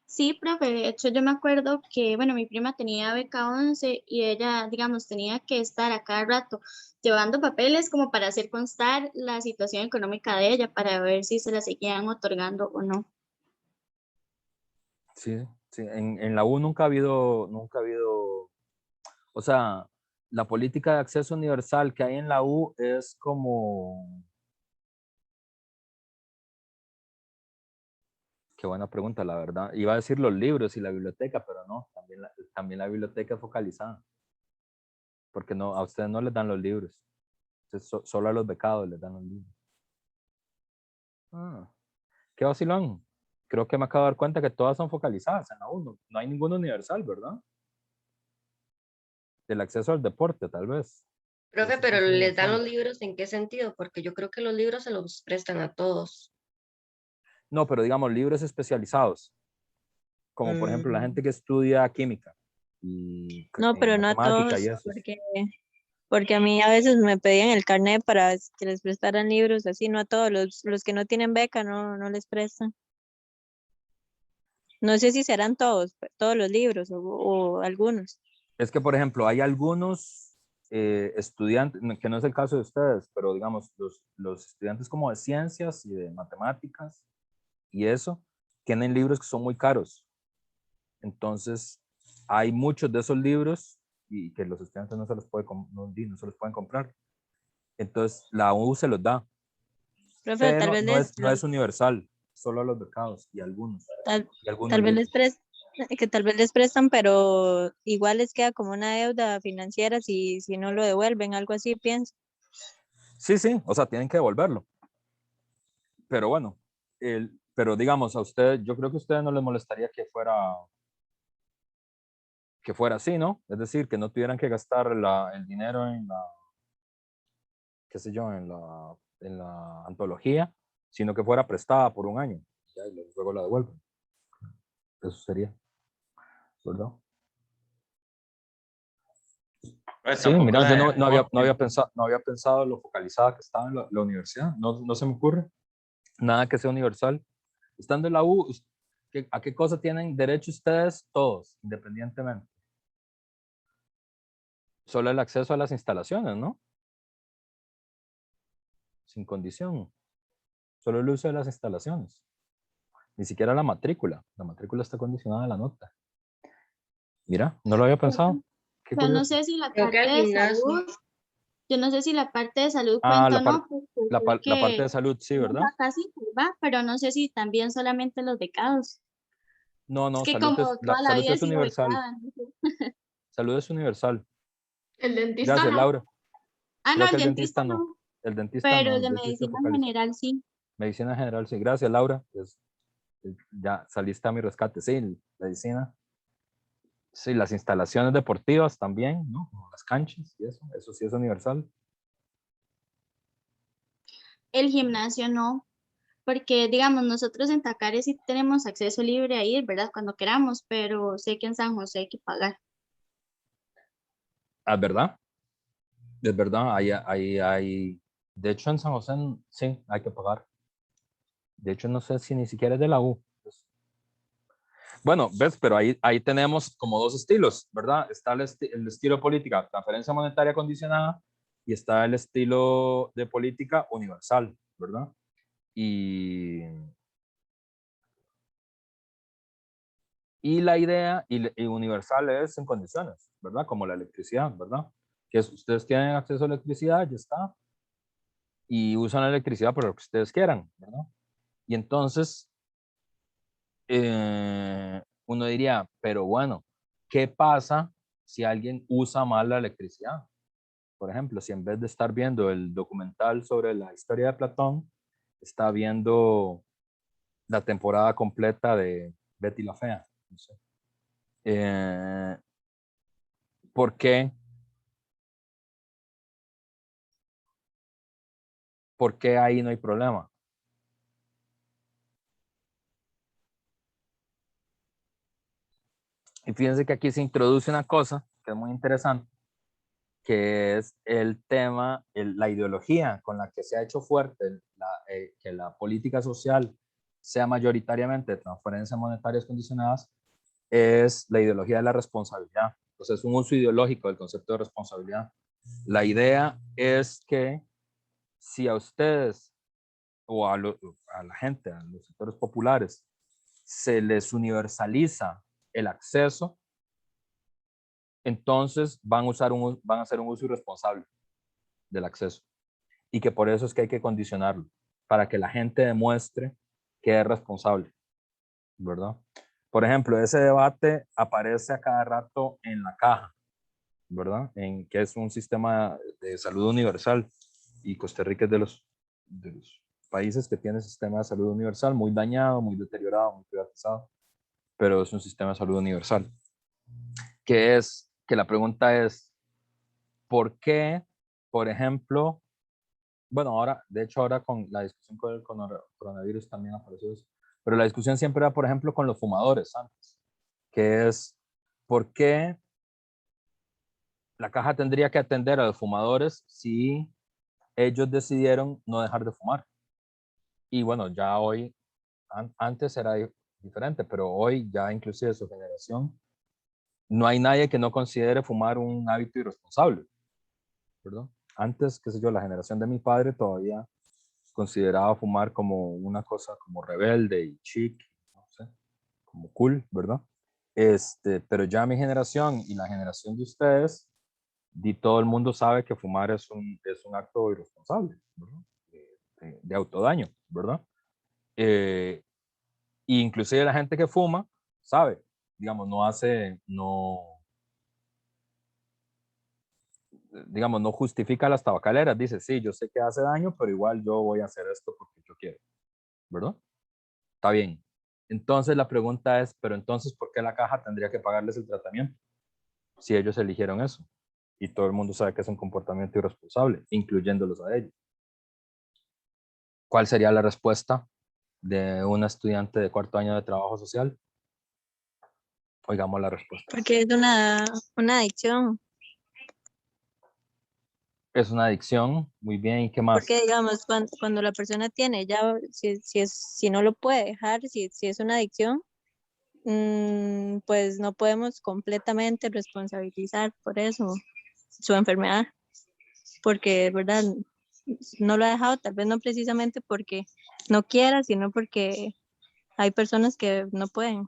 Sí, profe, de hecho yo me acuerdo que, bueno, mi prima tenía beca 11 y ella, digamos, tenía que estar a cada rato llevando papeles como para hacer constar la situación económica de ella para ver si se la seguían otorgando o no. Sí, sí. En la U nunca ha habido, o sea, la política de acceso universal que hay en la U es como, qué buena pregunta, la verdad. Iba a decir los libros y la biblioteca, pero no, también la biblioteca es focalizada, porque no, a ustedes no les dan los libros, solo a los becados les dan los libros. Ah, qué vacilón. Creo que me acabo de dar cuenta que todas son focalizadas en la U, no hay ninguna universal, ¿verdad? Del acceso al deporte, tal vez. Profe, Eso sí pero es ¿les dan universal. los libros en qué sentido? Porque yo creo que los libros se los prestan a todos. No, pero digamos libros especializados, como por ejemplo la Mm, gente que estudia química y No, pero no a matemática y todos, eso. porque a mí a veces me pedían el carnet para que les prestaran libros, así, no a todos, los que no tienen beca no les prestan. No sé si serán todos los libros o algunos. Es que, por ejemplo, hay algunos estudiantes, que no es el caso de ustedes, pero digamos, los estudiantes como de ciencias y de matemáticas y eso, tienen libros que son muy caros. Entonces, hay muchos de esos libros y que los estudiantes no se los pueden comprar. Entonces, la U se los da, Profe, tal pero vez no es universal, solo a los becados y tal, algunos tal vez libros. tal vez les prestan, pero igual les queda como una deuda financiera si no lo devuelven, algo así, pienso. Sí, sí, o sea, tienen que devolverlo. Pero bueno, pero digamos, a usted, yo creo que a ustedes no les molestaría que fuera así, ¿no? Es decir, que no tuvieran que gastar el dinero qué sé yo, en la antología, sino que fuera prestada por un año. Ya, y luego la devuelven. Eso sería, ¿verdad? Pues Sí, tampoco mira, yo la no, no había, no deporte. había pensado, no había pensado lo focalizada que estaba en la universidad. No se me ocurre nada que sea universal. Estando en la U, ¿a qué cosa tienen derecho ustedes todos, independientemente? Solo el acceso a las instalaciones, ¿no? Sin condición. Solo el uso de las instalaciones. Ni siquiera la matrícula. La matrícula está condicionada a la nota. Mira, no lo había pensado. Qué O sea, no curioso. sé si la creo que parte al de gimnasio. salud, yo no sé si la parte de salud Ah, cuenta o no, porque creo la parte que de salud, sí, no ¿verdad? está casi, va, pero no sé si también solamente los becados. No, Es no, que como toda la salud vida he es sido universal. becada, no sé. Salud es universal. El dentista Gracias, no. Laura. Ah, no, Creo que el el dentista dentista no. no, El dentista pero no, el el de dentista medicina en focaliza. general sí. Medicina general, sí. Gracias, Laura. Ya saliste a mi rescate. Sí, medicina. Sí, las instalaciones deportivas también, ¿no? Como las canchas y eso sí es universal. El gimnasio no, porque digamos, nosotros en Tacares sí tenemos acceso libre a ir, ¿verdad? Cuando queramos, pero sé que en San José hay que pagar. Ah, ¿verdad? Es verdad, de hecho en San José sí, hay que pagar. De hecho no sé si ni siquiera es de la U. Bueno, ves, pero ahí tenemos como dos estilos, ¿verdad? Está el estilo política, transferencia monetaria condicionada, y está el estilo de política universal, ¿verdad? Y la idea y universal es en condiciones, ¿verdad? Como la electricidad, ¿verdad? que es, ustedes tienen acceso a electricidad, ya está, y usan la electricidad para lo que ustedes quieran, ¿verdad? Y entonces, uno diría, pero bueno, ¿qué pasa si alguien usa mal la electricidad? Por ejemplo, si en vez de estar viendo el documental sobre la historia de Platón, está viendo la temporada completa de Betty la Fea. No sé. ¿Por qué? ¿Por qué ahí no hay problema? Y fíjense que aquí se introduce una cosa que es muy interesante, que es el tema, la ideología con la que se ha hecho fuerte que la política social sea mayoritariamente transferencias monetarias condicionadas, es la ideología de la responsabilidad. Entonces es un uso ideológico del concepto de responsabilidad. La idea es que si a ustedes o a la gente, a los sectores populares, se les universaliza el acceso, entonces van a hacer un uso irresponsable del acceso. Y que por eso es que hay que condicionarlo, para que la gente demuestre que es responsable, ¿verdad? Por ejemplo, ese debate aparece a cada rato en la caja, ¿verdad? En que es un sistema de salud universal, y Costa Rica es de los países que tiene sistema de salud universal muy dañado, muy deteriorado, muy privatizado, pero es un sistema de salud universal. Que la pregunta es, ¿por qué, por ejemplo, bueno, ahora, de hecho ahora con la discusión con el coronavirus también apareció eso, pero la discusión siempre era, por ejemplo, con los fumadores antes, que es, ¿por qué la caja tendría que atender a los fumadores si ellos decidieron no dejar de fumar? Y bueno, ya hoy, antes era diferente, pero hoy ya inclusive su generación, no hay nadie que no considere fumar un hábito irresponsable, ¿verdad? Antes, qué sé yo, la generación de mi padre todavía consideraba fumar como una cosa como rebelde y chic, no sé, como cool, ¿verdad? Pero ya mi generación y la generación de ustedes, todo el mundo sabe que fumar es un acto irresponsable, ¿verdad? De autodaño, ¿verdad? Y inclusive la gente que fuma sabe, digamos, digamos, no justifica las tabacaleras, dice, sí, yo sé que hace daño, pero igual yo voy a hacer esto porque yo quiero, ¿verdad? Está bien. Entonces la pregunta es, pero entonces, ¿por qué la caja tendría que pagarles el tratamiento si ellos eligieron eso? Y todo el mundo sabe que es un comportamiento irresponsable, incluyéndolos a ellos. ¿Cuál sería la respuesta de una estudiante de cuarto año de trabajo social? Oigamos la respuesta. Porque es una adicción. Es una adicción, muy bien, ¿y qué más? Porque, digamos, cuando la persona tiene ya, si no lo puede dejar, si es una adicción, pues no podemos completamente responsabilizar por eso su enfermedad, porque, ¿verdad? No lo ha dejado, tal vez no precisamente porque no quiera, sino porque hay personas que no pueden.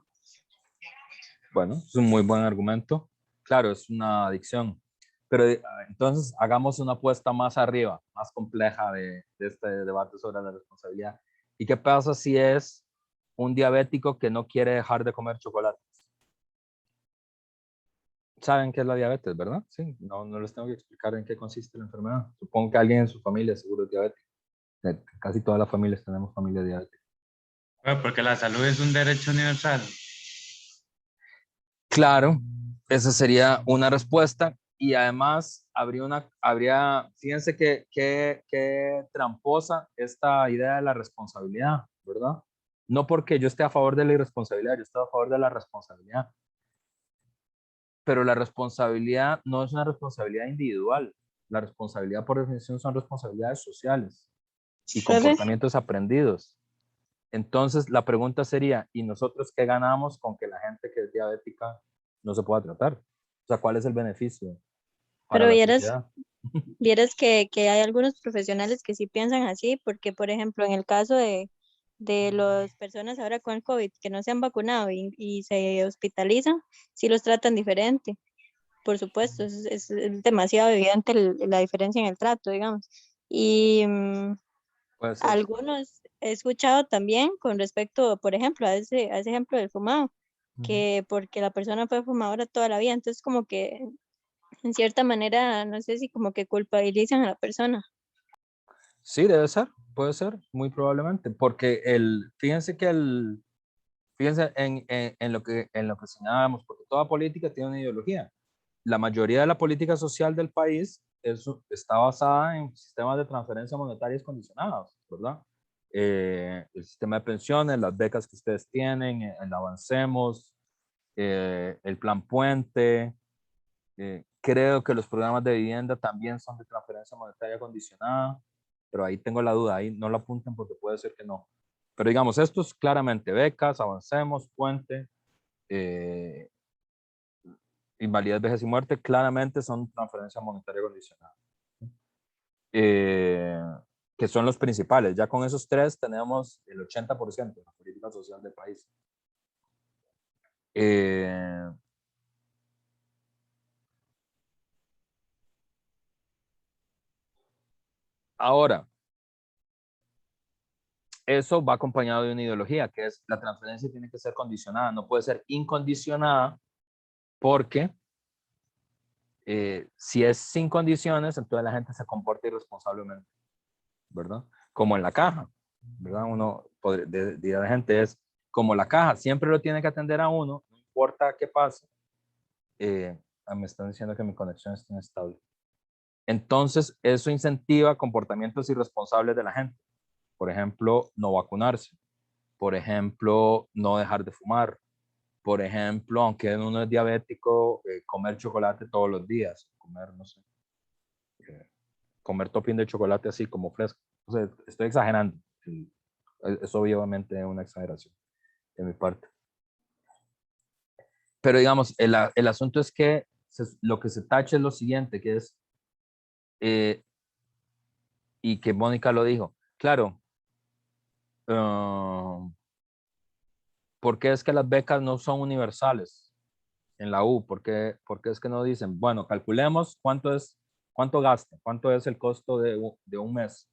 Bueno, es un muy buen argumento. Claro, es una adicción. Pero entonces hagamos una apuesta más arriba, más compleja de este debate sobre la responsabilidad. ¿Y qué pasa si es un diabético que no quiere dejar de comer chocolate? Saben qué es la diabetes, ¿verdad? Sí, no les tengo que explicar en qué consiste la enfermedad. Supongo que alguien en su familia seguro es diabético. Casi todas las familias tenemos familia diabética. Bueno, porque la salud es un derecho universal. Claro, esa sería una respuesta. Y además fíjense que tramposa esta idea de la responsabilidad, ¿verdad? No porque yo esté a favor de la irresponsabilidad, yo estoy a favor de la responsabilidad. Pero la responsabilidad no es una responsabilidad individual. La responsabilidad, por definición, son responsabilidades sociales y comportamientos aprendidos. Entonces, la pregunta sería, ¿y nosotros qué ganamos con que la gente que es diabética no se pueda tratar? O sea, ¿cuál es el beneficio para Pero la sociedad? vieras que hay algunos profesionales que sí piensan así, porque, por ejemplo, en el caso de las personas ahora con el COVID que no se han vacunado y se hospitalizan, sí los tratan diferente. por supuesto, es demasiado evidente la diferencia en el trato, digamos. Y Puede ser. algunos he escuchado también con respecto, por ejemplo, a ese ejemplo del fumado, que porque la persona fue fumadora toda la vida, entonces como que en cierta manera, no sé si como que culpabilizan a la persona. Sí, debe ser, puede ser, muy probablemente, porque fíjense en lo que señalábamos, porque toda política tiene una ideología. La mayoría de la política social del país está basada en sistemas de transferencias monetarias condicionados, ¿verdad? El sistema de pensiones, las becas que ustedes tienen, el Avancemos, el Plan Puente. Creo que los programas de vivienda también son de transferencia monetaria condicionada, pero ahí tengo la duda, ahí no lo apunten porque puede ser que no. Pero digamos, estos claramente, becas, Avancemos, Puente, invalidez, vejez y muerte, claramente son transferencia monetaria condicionada. Que son los principales. Ya con esos tres tenemos el 80% de la política social del país. Ahora, eso va acompañado de una ideología, que es la transferencia tiene que ser condicionada, no puede ser incondicionada, porque si es sin condiciones, entonces la gente se comporta irresponsablemente, ¿verdad? Como en la caja, ¿verdad? Uno diría la gente es como la caja, siempre lo tiene que atender a uno, no importa qué pase. Me están diciendo que mi conexión está inestable. Entonces, eso incentiva comportamientos irresponsables de la gente. Por ejemplo, no vacunarse. Por ejemplo, no dejar de fumar. Por ejemplo, aunque uno es diabético, comer chocolate todos los días. Comer, no sé, comer topping de chocolate así como fresco. O sea, estoy exagerando. Es obviamente una exageración de mi parte. Pero digamos, el asunto es que lo que se tacha es lo siguiente, que es, y que Mónica lo dijo, claro, ¿por qué es que las becas no son universales en la U? ¿Por qué es que no dicen, bueno, calculemos cuánto gasta, cuánto es el costo de un mes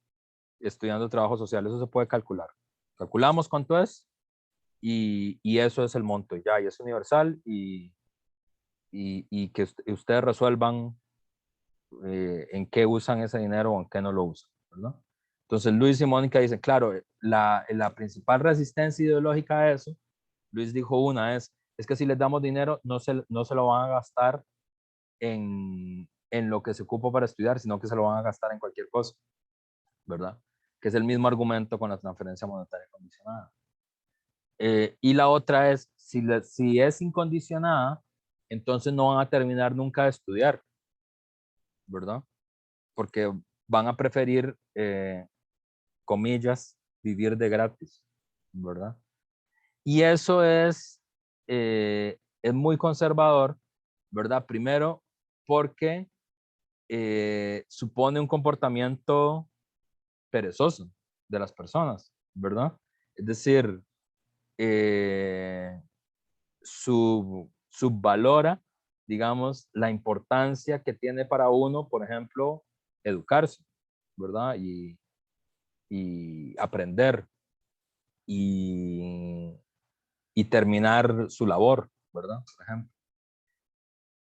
estudiando trabajo social? Eso se puede calcular. Calculamos cuánto es y eso es el monto, ya, y es universal y que ustedes resuelvan en qué usan ese dinero o en qué no lo usan, ¿verdad? Entonces Luis y Mónica dicen, claro, la principal resistencia ideológica a eso, Luis dijo una, es que si les damos dinero no se lo van a gastar en lo que se ocupa para estudiar, sino que se lo van a gastar en cualquier cosa, ¿verdad? Que es el mismo argumento con la transferencia monetaria condicionada. Y la otra es, si es incondicionada, entonces no van a terminar nunca de estudiar, ¿verdad? Porque van a preferir, comillas, vivir de gratis, ¿verdad? Y eso es muy conservador, ¿verdad? Primero, porque supone un comportamiento perezoso de las personas, ¿verdad? Es decir, subvalora, digamos, la importancia que tiene para uno, por ejemplo, educarse, ¿verdad? Y aprender y terminar su labor, ¿verdad? Por ejemplo.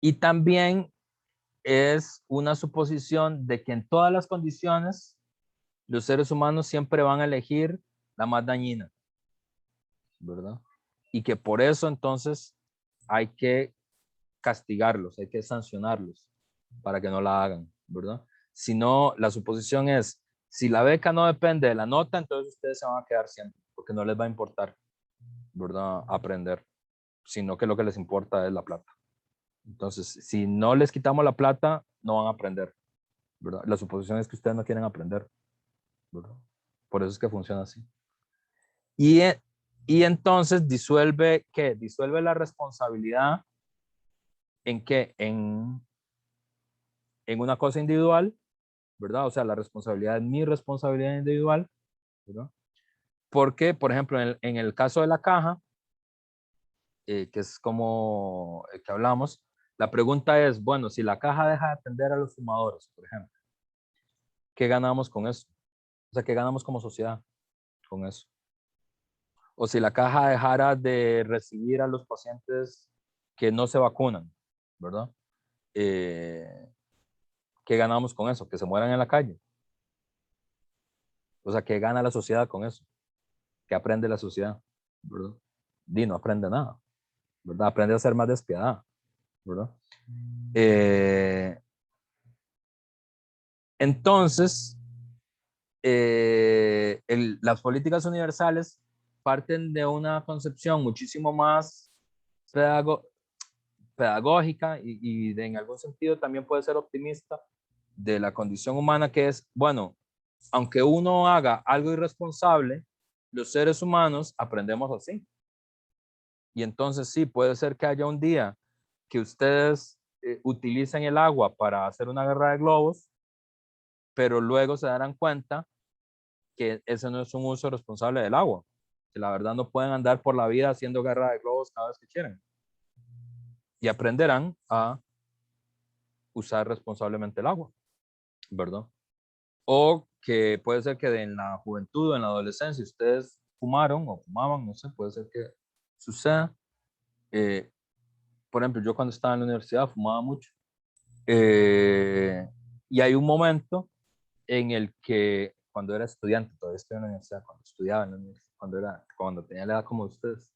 Y también es una suposición de que en todas las condiciones los seres humanos siempre van a elegir la más dañina, ¿verdad? Y que por eso entonces hay que castigarlos, hay que sancionarlos para que no la hagan, ¿verdad? Si no, la suposición es, si la beca no depende de la nota, entonces ustedes se van a quedar siempre, porque no les va a importar, ¿verdad? Aprender, sino que lo que les importa es la plata. Entonces, si no les quitamos la plata, no van a aprender, ¿verdad? La suposición es que ustedes no quieren aprender, ¿verdad? Por eso es que funciona así. Y entonces disuelve, ¿qué? Disuelve la responsabilidad en qué? En una cosa individual, ¿verdad? O sea, la responsabilidad es mi responsabilidad individual, ¿verdad? Porque, por ejemplo, en el caso de la caja, que es como el que hablamos, La pregunta es, bueno, si la caja deja de atender a los fumadores, por ejemplo, ¿qué ganamos con eso? O sea, ¿qué ganamos como sociedad con eso? O si la caja dejara de recibir a los pacientes que no se vacunan, ¿verdad? ¿Qué ganamos con eso? Que se mueran en la calle. O sea, ¿qué gana la sociedad con eso? ¿Qué aprende la sociedad? ¿Verdad? Y no aprende nada, ¿verdad? Aprende a ser más despiadada, ¿verdad? Entonces, las políticas universales parten de una concepción muchísimo más pedagógica y en algún sentido también puede ser optimista de la condición humana, que es, bueno, aunque uno haga algo irresponsable, los seres humanos aprendemos así. Y entonces sí, puede ser que haya un día que ustedes utilicen el agua para hacer una guerra de globos, pero luego se darán cuenta que ese no es un uso responsable del agua. Que la verdad no pueden andar por la vida haciendo guerra de globos cada vez que quieren. Y aprenderán a usar responsablemente el agua, ¿verdad? O que puede ser que en la juventud o en la adolescencia ustedes fumaron o fumaban, no sé, puede ser que suceda. Por ejemplo, yo cuando estaba en la universidad fumaba mucho. Y hay un momento en el que cuando era estudiante, todavía estoy en la universidad, cuando estudiaba en la universidad, cuando tenía la edad como ustedes,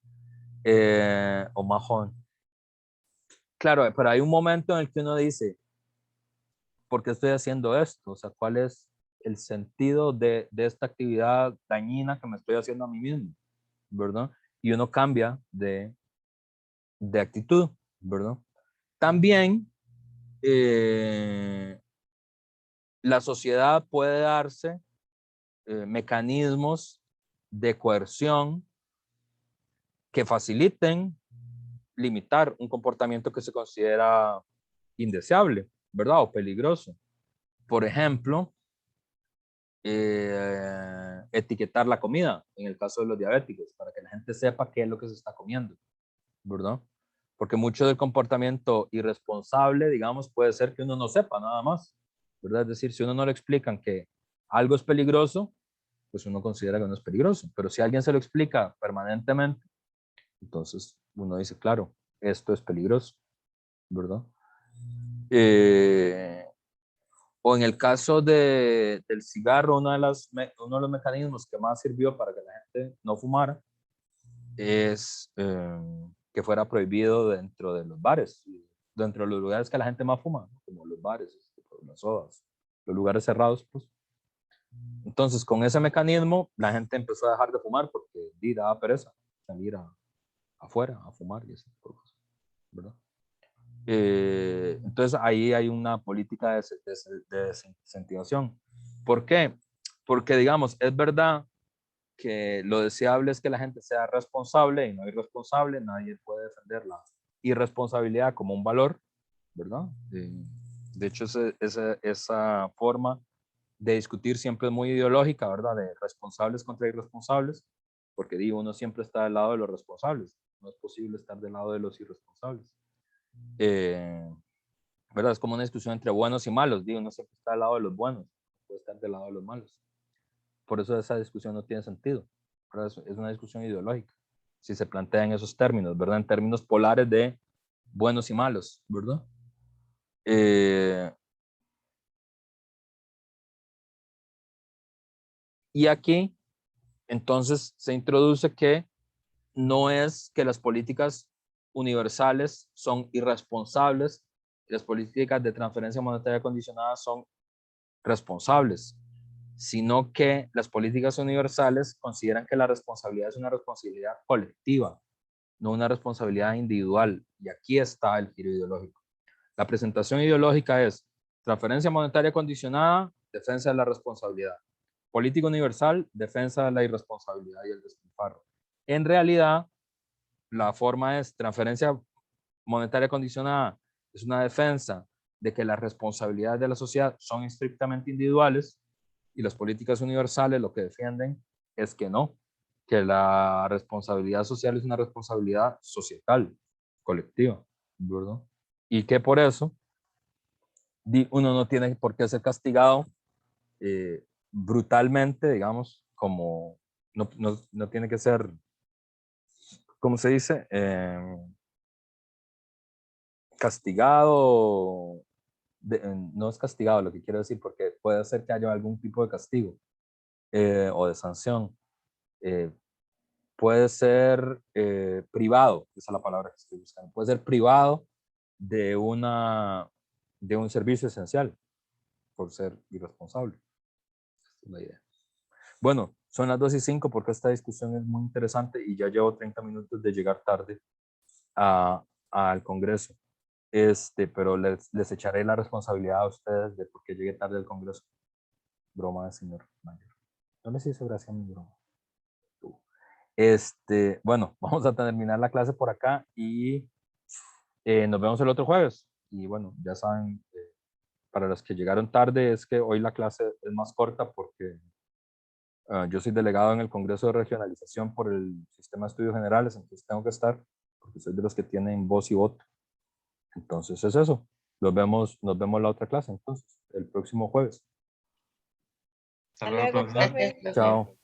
o más joven. Claro, pero hay un momento en el que uno dice, ¿por qué estoy haciendo esto? O sea, ¿cuál es el sentido de esta actividad dañina que me estoy haciendo a mí mismo? ¿Verdad? Y uno cambia de actitud, ¿verdad? También la sociedad puede darse mecanismos de coerción que faciliten limitar un comportamiento que se considera indeseable, ¿verdad? O peligroso. Por ejemplo, etiquetar la comida, en el caso de los diabéticos, para que la gente sepa qué es lo que se está comiendo, ¿verdad? Porque mucho del comportamiento irresponsable, digamos, puede ser que uno no sepa nada más, ¿verdad? Es decir, si uno no le explican que algo es peligroso, pues uno considera que no es peligroso. Pero si alguien se lo explica permanentemente, entonces uno dice, claro, esto es peligroso, ¿verdad? O en el caso del cigarro, uno de los mecanismos que más sirvió para que la gente no fumara es que fuera prohibido dentro de los bares, dentro de los lugares que la gente más fuma, ¿no? Como los bares, las sodas, los lugares cerrados, pues. Entonces, con ese mecanismo, la gente empezó a dejar de fumar porque daba pereza salir afuera a fumar y ese tipo de cosas, ¿verdad? Entonces, ahí hay una política de desincentivación. ¿Por qué? Porque, digamos, es verdad que lo deseable es que la gente sea responsable y no irresponsable. Nadie puede defender la irresponsabilidad como un valor, ¿verdad? De hecho, esa forma de discutir siempre es muy ideológica, ¿verdad? De responsables contra irresponsables, porque digo, uno siempre está del lado de los responsables, no es posible estar del lado de los irresponsables. ¿Verdad? Es como una discusión entre buenos y malos, digo, uno siempre está del lado de los buenos, puede estar del lado de los malos. Por eso esa discusión no tiene sentido, ¿verdad? Es una discusión ideológica, si se plantea en esos términos, ¿verdad? En términos polares de buenos y malos, ¿verdad? Y aquí, entonces, se introduce que no es que las políticas universales son irresponsables y las políticas de transferencia monetaria condicionada son responsables, sino que las políticas universales consideran que la responsabilidad es una responsabilidad colectiva, no una responsabilidad individual. Y aquí está el giro ideológico. La presentación ideológica es transferencia monetaria condicionada, defensa de la responsabilidad. Política universal, defensa de la irresponsabilidad y el despilfarro. En realidad, la forma es transferencia monetaria condicionada, es una defensa de que las responsabilidades de la sociedad son estrictamente individuales y las políticas universales lo que defienden es que no, que la responsabilidad social es una responsabilidad societal, colectiva, ¿verdad? y que por eso uno no tiene por qué ser castigado brutalmente, digamos, como no tiene que ser, ¿cómo se dice? Castigado, no es castigado lo que quiero decir, porque puede ser que haya algún tipo de castigo o de sanción. Puede ser privado, esa es la palabra que estoy buscando, puede ser privado de un servicio esencial por ser irresponsable. Esa es la idea. Bueno, son las 2:05 porque esta discusión es muy interesante y ya llevo 30 minutos de llegar tarde al Congreso. Pero les echaré la responsabilidad a ustedes de por qué llegué tarde al Congreso. Broma del señor mayor. No les hizo gracia mi broma. Bueno, vamos a terminar la clase por acá y nos vemos el otro jueves. Y bueno, ya saben, para los que llegaron tarde, es que hoy la clase es más corta porque yo soy delegado en el Congreso de Regionalización por el Sistema de Estudios Generales, entonces tengo que estar porque soy de los que tienen voz y voto. Entonces es eso. Nos vemos la otra clase, entonces, el próximo jueves. Hasta luego, profesor. Gracias, profe. Chao.